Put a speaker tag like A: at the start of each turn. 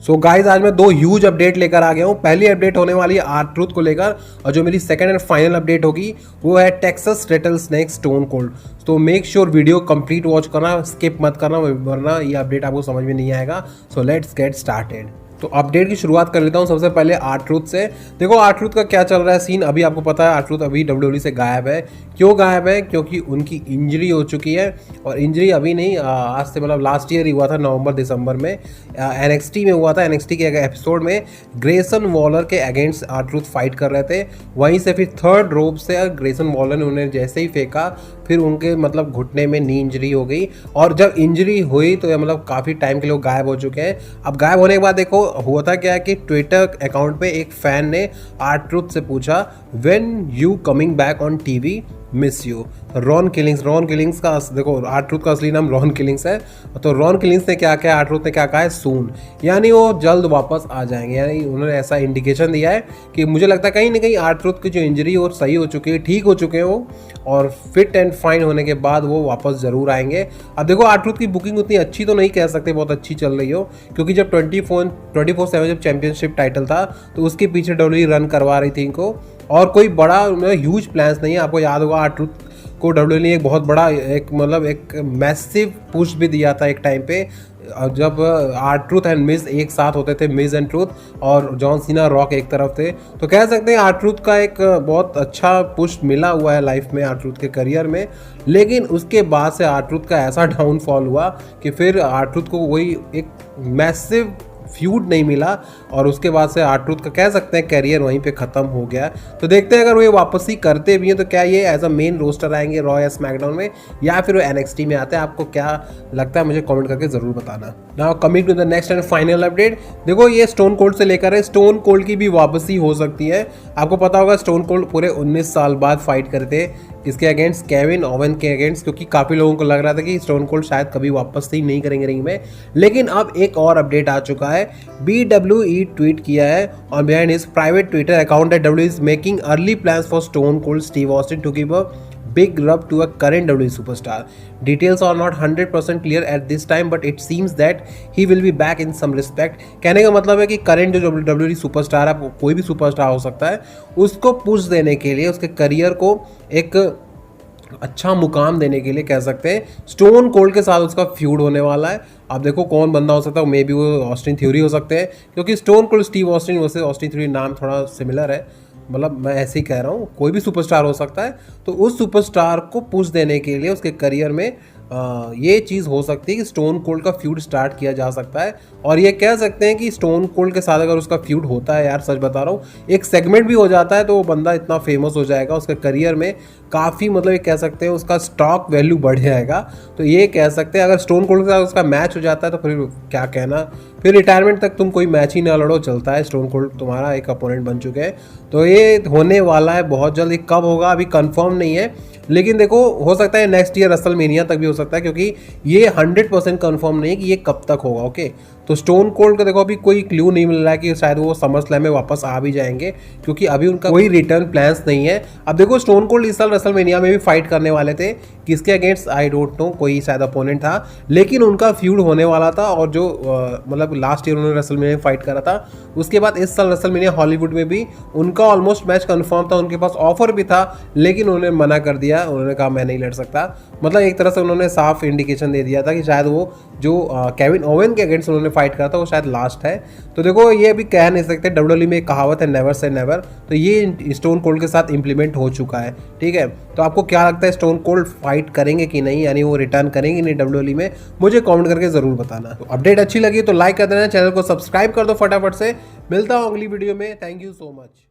A: So guys आज मैं 2 huge update लेकर आ गया हूँ। पहली अपडेट होने वाली है R-Truth को लेकर और जो मेरी सेकंड एंड फाइनल अपडेट होगी वो है टेक्सास रेटलस्नेक स्टोन कोल्ड। तो make sure video complete watch करना, स्किप मत करना वरना ये अपडेट आपको समझ में नहीं आएगा। So let's get started. तो अपडेट की शुरुआत कर लेता हूँ सबसे पहले R-Truth से। देखो R-Truth का क्या चल रहा है सीन, अभी आपको पता है R-Truth अभी WWE से गायब है। क्यों गायब है? क्योंकि उनकी इंजरी हो चुकी है और इंजरी अभी नहीं, आज से मतलब लास्ट ईयर ही हुआ था, नवंबर दिसंबर में NXT में हुआ था। NXT के एपिसोड में ग्रेसन वॉलर के अगेंस्ट R-Truth फाइट कर रहे थे। वहीं से फिर थर्ड रोप से ग्रेसन वॉलर ने उन्हें जैसे ही फेंका फिर उनके मतलब घुटने में नी इंजरी हो गई और जब इंजरी हुई तो मतलब काफ़ी टाइम के लिए गायब हो चुके हैं। अब गायब होने के बाद देखो हुआ था क्या कि ट्विटर अकाउंट पे एक फैन ने R-Truth से पूछा when you coming back on TV, miss you. Ron killings का देखो R-Truth का असली नाम रॉन किलिंग्स है। तो रॉन किलिंग्स ने क्या कहा, R-Truth ने क्या कहा है, सून, यानी वो जल्द वापस आ जाएंगे। यानी उन्होंने ऐसा इंडिकेशन दिया है कि मुझे लगता है कहीं ना कहीं R-Truth की जो इंजरी वो सही हो चुकी है, ठीक हो चुके हैं वो, और फिट एंड फाइन होने के बाद वो वापस ज़रूर आएंगे। अब देखो R-Truth की बुकिंग उतनी अच्छी तो नहीं कह सकते बहुत अच्छी चल रही हो, क्योंकि जब 24/7 जब चैंपियनशिप टाइटल था तो उसके पीछे WWE रन करवा रही थी इनको, और कोई बड़ा ह्यूज प्लान्स नहीं है। आपको याद होगा R-Truth को WWE ने एक बहुत बड़ा एक मैसिव पुश भी दिया था एक टाइम पे, जब R-Truth एंड मिज एक साथ होते थे, मिज एंड ट्रूथ, और जॉन सीना रॉक एक तरफ थे। तो कह सकते हैं R-Truth का एक बहुत अच्छा पुश मिला हुआ है लाइफ में, R-Truth के करियर में। लेकिन उसके बाद से R-Truth का ऐसा डाउनफॉल हुआ कि फिर R-Truth को वही एक मैसिव फ्यूड नहीं मिला और उसके बाद से R-Truth का कह सकते हैं करियर वहीं पे ख़त्म हो गया। तो देखते हैं अगर वो ये वापसी करते भी हैं तो क्या ये एज अ मेन रोस्टर आएंगे रॉ या स्मैकडाउन में, या फिर वो NXT में आते हैं। आपको क्या लगता है मुझे कमेंट करके ज़रूर बताना। Now coming to the next and final update. देखो ये स्टोन कोल्ड से लेकर है, स्टोन कोल्ड की भी वापसी हो सकती है। आपको पता होगा स्टोन कोल्ड पूरे 19 साल बाद फाइट करते इसके अगेंस्ट, केविन ओवन के अगेंस्ट, क्योंकि काफ़ी लोगों को लग रहा था कि स्टोन कोल्ड शायद कभी वापस ही नहीं करेंगे रिंग में। लेकिन अब एक और अपडेट आ चुका है। WWE ट्वीट किया है और behind his private Twitter account that WWE is making early plans for Stone Cold Steve Austin to give a big rub to a current WWE superstar. Details are not 100% clear at this time, but it seems that he will be back in some respect. कहने का मतलब है कि current जो WWE superstar है, कोई भी superstar हो सकता है, उसको पुश देने के लिए, उसके करियर को एक अच्छा मुकाम देने के लिए कह सकते हैं स्टोन कोल्ड के साथ उसका फ्यूड होने वाला है। आप देखो कौन बंदा हो सकता है, मे बी वो ऑस्टिन थ्योरी हो सकते हैं, क्योंकि स्टोन कोल्ड स्टीव ऑस्टिन वैसे ऑस्टिन थ्योरी नाम थोड़ा सिमिलर है, मतलब मैं ऐसे ही कह रहा हूँ, कोई भी सुपरस्टार हो सकता है। तो उस सुपरस्टार को पुश देने के लिए उसके करियर में ये चीज़ हो सकती है कि स्टोन कोल्ड का फ्यूड स्टार्ट किया जा सकता है। और ये कह सकते हैं कि स्टोन कोल्ड के साथ अगर उसका फ्यूड होता है, यार सच बता रहा हूँ, एक सेगमेंट भी हो जाता है तो वो बंदा इतना फेमस हो जाएगा, उसके करियर में काफ़ी मतलब ये कह सकते हैं उसका स्टॉक वैल्यू बढ़ जाएगा। तो ये कह सकते हैं अगर स्टोन कोल्ड के साथ उसका मैच हो जाता है तो फिर क्या कहना, फिर रिटायरमेंट तक तुम कोई मैच ही ना लड़ो, चलता है, स्टोन कोल्ड तुम्हारा एक अपोनेंट बन चुके हैं। तो ये होने वाला है बहुत जल्द। कब होगा अभी कंफर्म नहीं है, लेकिन देखो हो सकता है नेक्स्ट ईयर रेसलमेनिया तक भी हो सकता है, क्योंकि ये 100% कंफर्म नहीं है कि ये कब तक होगा। ओके, तो स्टोन कोल्ड का देखो अभी कोई क्लू नहीं मिल रहा है कि शायद वो समरस्लैम में वापस आ भी जाएंगे, क्योंकि अभी उनका कोई रिटर्न प्लान्स नहीं है। अब देखो स्टोन कोल्ड इस साल रेसलमेनिया में भी फाइट करने वाले थे, किसके अगेंस्ट आई डोंट नो, कोई शायद अपोनेंट था, लेकिन उनका फ्यूड होने वाला था। और जो मतलब लास्ट ईयर उन्होंने रेसलमेनिया में फाइट करा था, उसके बाद इस साल रेसलमेनिया हॉलीवुड में भी उनका ऑलमोस्ट मैच कंफर्म था, उनके पास ऑफर भी था, लेकिन उन्होंने मना कर दिया। उन्होंने कहा मैं नहीं लड़ सकता, मतलब एक तरह से उन्होंने साफ इंडिकेशन दे दिया था कि शायद वो जो केविन ओवन के अगेंस्ट उन्होंने फाइट करा था वो शायद लास्ट है। तो देखो ये अभी कह नहीं सकते, WWE में एक कहावत है नेवर से नेवर, तो ये स्टोन कोल्ड के साथ इंप्लीमेंट हो चुका है। ठीक है, तो आपको क्या लगता है स्टोन कोल्ड फाइट करेंगे कि नहीं, यानी वो रिटर्न करेंगे नहीं WWE में, मुझे कमेंट करके ज़रूर बताना। तो अपडेट अच्छी लगी तो लाइक कर देना, चैनल को सब्सक्राइब कर दो फटाफट से। मिलता हूँ अगली वीडियो में, थैंक यू सो मच।